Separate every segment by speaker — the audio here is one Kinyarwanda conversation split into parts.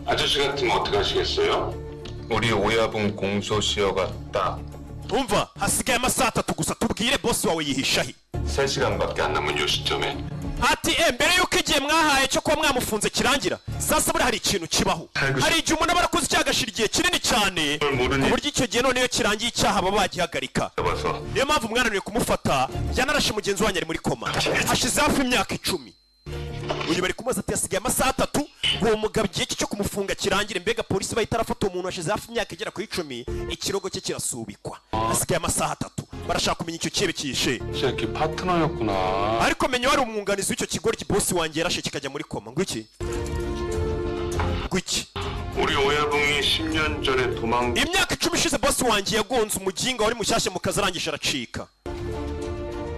Speaker 1: 아저씨 같으면 어떻게 하시겠어요?
Speaker 2: 우리 오야분 공소시효가 딱
Speaker 3: umva hasigaye amasaha 3 gusa tubwire boss wawe yihishahe
Speaker 1: 3시간밖에 안 남은 요 시점에
Speaker 3: ati mbere yuko igihe mwahaye cyo kuba mwamufunze kirangira sasa buri hari ikintu kibaho hari igihe umuntu aba arakoze icyaha agashira igihe kinini cyane ku buryo icyo gihe noneho kirangiye icyaha baba bagihagarika niyo mpamvu mwananiwe kumufata yanarashe mugenzi wanyu ari muri koma hashize hafi imyaka 10 uyu bari kumaza ati hasigaye amasaha 3 uwo mugabo igihe cyo kumufunga kirangire mbega polisi bahita arafata uwo muntu hashize hafi imyaka igera kuri 10 ikirogo cye kirasubikwa hasigaye amasaha 3 barashaka kumenya icyo kibe kishe
Speaker 1: 새끼 파트너였구나.
Speaker 3: ariko menya wari umwunganizi w'icyo kigori kibosi wanjye yarashe kikajya muri koma ngwiki
Speaker 1: 우리 오야붕이 10년 전에 도망
Speaker 3: imyaka 10 ishize bosi wanjye yagonze umuginga wari mushyashya mu kazi arangije aracika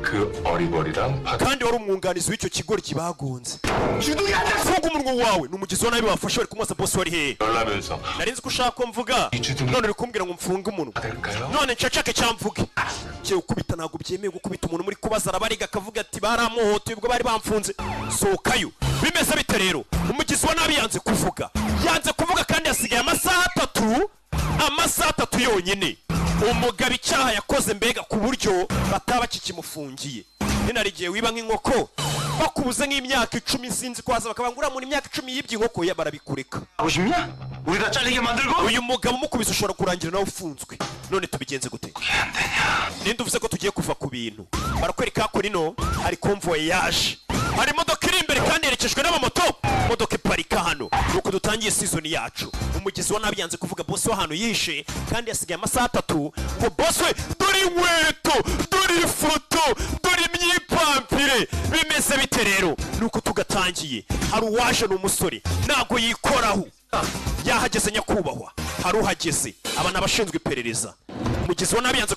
Speaker 1: 그 어리버리랑
Speaker 3: kandi wari umwunganizi w'icyo kigori kibagonze funga umunwa wawe n'umugizi wa nabi bafashe bari kumwasa bosi wari hehe
Speaker 1: 열나면서
Speaker 3: narinzi ko ushaka ko mvuga none uri kumbwira ngo mfunge umunwa none nshacake cyamvuge cyo ukubita ntabwo byemeye gukubita umuntu muri kubaza arabariga akavuga ati baramuhotoye ubwo bari bamfunze sohokayo bimeze bite rero umugizi wa nabi yanze kuvuga kandi yasigaye amasaha 3 yonyine umugabo icyaha yakoze mbega ku buryo bataba kikimufungiye ninarigiye wiba nk'inkoko bakubuze nk'imyaka 10 sinzi kwaza bakabangura mu imyaka 10 yibye inkoko ya barabikureka
Speaker 1: 보십냐? 우리 다 잘리게 만들고
Speaker 3: uyu mugabo mukubise ushobora kurangira nawe ufunzwe none tubigenze gute ninde uvuze ko tugiye kuva ku bintu barakwereka ko rino hari convoy yaje hari imodoka iri imbere kandi yerekejwe n'amamoto imodoka iparika hano nuko dutangiye season yacu umugizi wa nabi yanze kuvuga boss wa hano yishe kandi yasigaye amasaha 3 ngo boss we dore inkweto dore ifoto dore imyipampire bimeze bite rero nuko tugatangiye hari uwaje n'umusore ntago yikoraho yahageze nyakubahwa hari uhageze abana bashinzwe iperereza umugizi wa nabi yanze